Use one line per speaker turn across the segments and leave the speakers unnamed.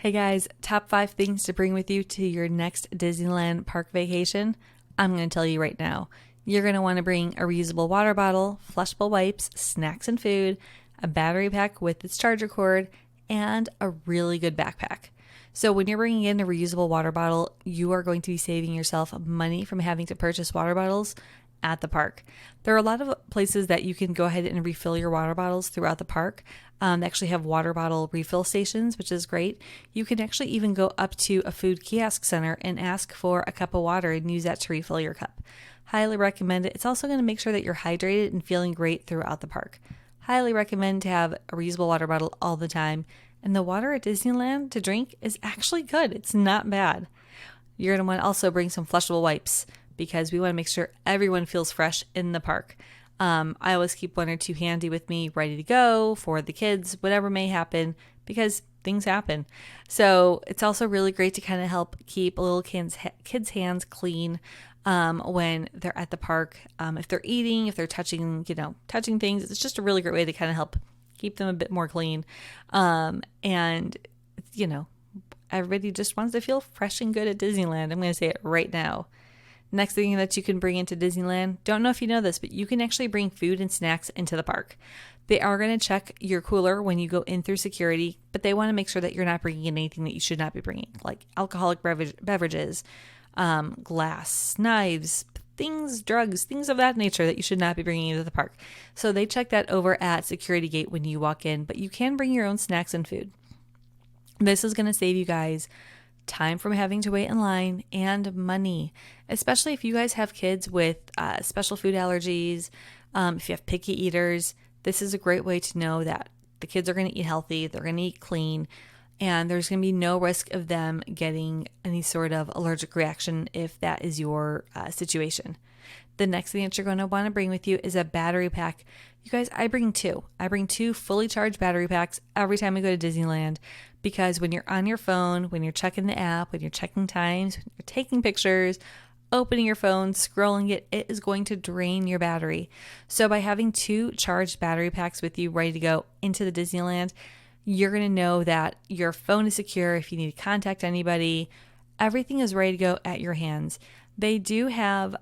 Hey guys, top 5 things to bring with you to your next Disneyland park vacation. I'm going to tell you right now. You're going to want to bring a reusable water bottle, flushable wipes, snacks and food, a battery pack with its charger cord, and a really good backpack. So when you're bringing in a reusable water bottle, you are going to be saving yourself money from having to purchase water bottles at the park. There are a lot of places that you can go ahead and refill your water bottles throughout the park. They actually have water bottle refill stations, which is great. You can actually even go up to a food kiosk center and ask for a cup of water and use that to refill your cup. Highly recommend it. It's also going to make sure that you're hydrated and feeling great throughout the park. Highly recommend to have a reusable water bottle all the time. And the water at Disneyland to drink is actually good. It's not bad. You're going to want to also bring some flushable wipes because we want to make sure everyone feels fresh in the park. I always keep 1 or 2 handy with me, ready to go for the kids, whatever may happen, because things happen. So it's also really great to kind of help keep a little kids' hands clean when they're at the park. If they're eating, if they're touching things, it's just a really great way to kind of help keep them a bit more clean. And everybody just wants to feel fresh and good at Disneyland. I'm going to say it right now. Next thing that you can bring into Disneyland, don't know if you know this, but you can actually bring food and snacks into the park. They are going to check your cooler when you go in through security, but they want to make sure that you're not bringing in anything that you should not be bringing, like alcoholic beverages, glass, knives, drugs, things of that nature that you should not be bringing into the park. So they check that over at security gate when you walk in, but you can bring your own snacks and food. This is going to save you guys time from having to wait in line and money, especially if you guys have kids with special food allergies. If you have picky eaters, this is a great way to know that the kids are going to eat healthy, they're going to eat clean, and there's going to be no risk of them getting any sort of allergic reaction if that is your situation. The next thing that you're going to want to bring with you is a battery pack. You guys, I bring 2. I bring 2 fully charged battery packs every time I go to Disneyland because when you're on your phone, when you're checking the app, when you're checking times, when you're taking pictures, opening your phone, scrolling it, it is going to drain your battery. So by having 2 charged battery packs with you ready to go into the Disneyland, you're going to know that your phone is secure. If you need to contact anybody, everything is ready to go at your hands. They do have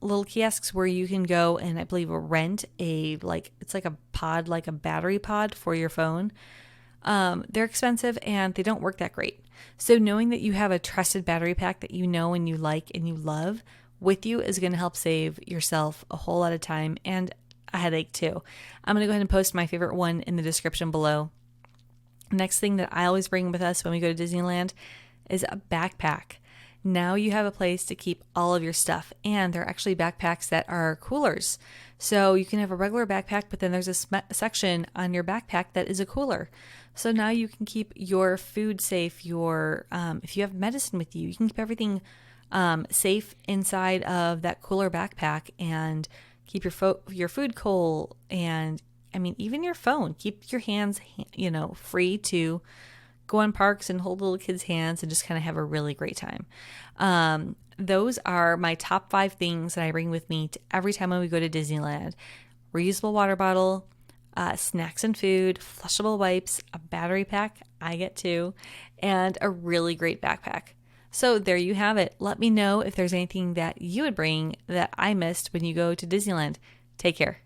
little kiosks where you can go and I believe rent it's like a pod, like a battery pod for your phone. They're expensive and they don't work that great. So knowing that you have a trusted battery pack that you know and you like and you love with you is going to help save yourself a whole lot of time and a headache too. I'm going to go ahead and post my favorite one in the description below. Next thing that I always bring with us when we go to Disneyland is a backpack. Now you have a place to keep all of your stuff, and there are actually backpacks that are coolers. So you can have a regular backpack, but then there's a section on your backpack that is a cooler. So now you can keep your food safe, if you have medicine with you, you can keep everything safe inside of that cooler backpack and keep your food cold and even your phone. Keep your hands, free to go on parks and hold little kids' hands and just kind of have a really great time. Those are my top 5 things that I bring with me to every time when we go to Disneyland. Reusable water bottle, snacks and food, flushable wipes, a battery pack, I get 2, and a really great backpack. So there you have it. Let me know if there's anything that you would bring that I missed when you go to Disneyland. Take care.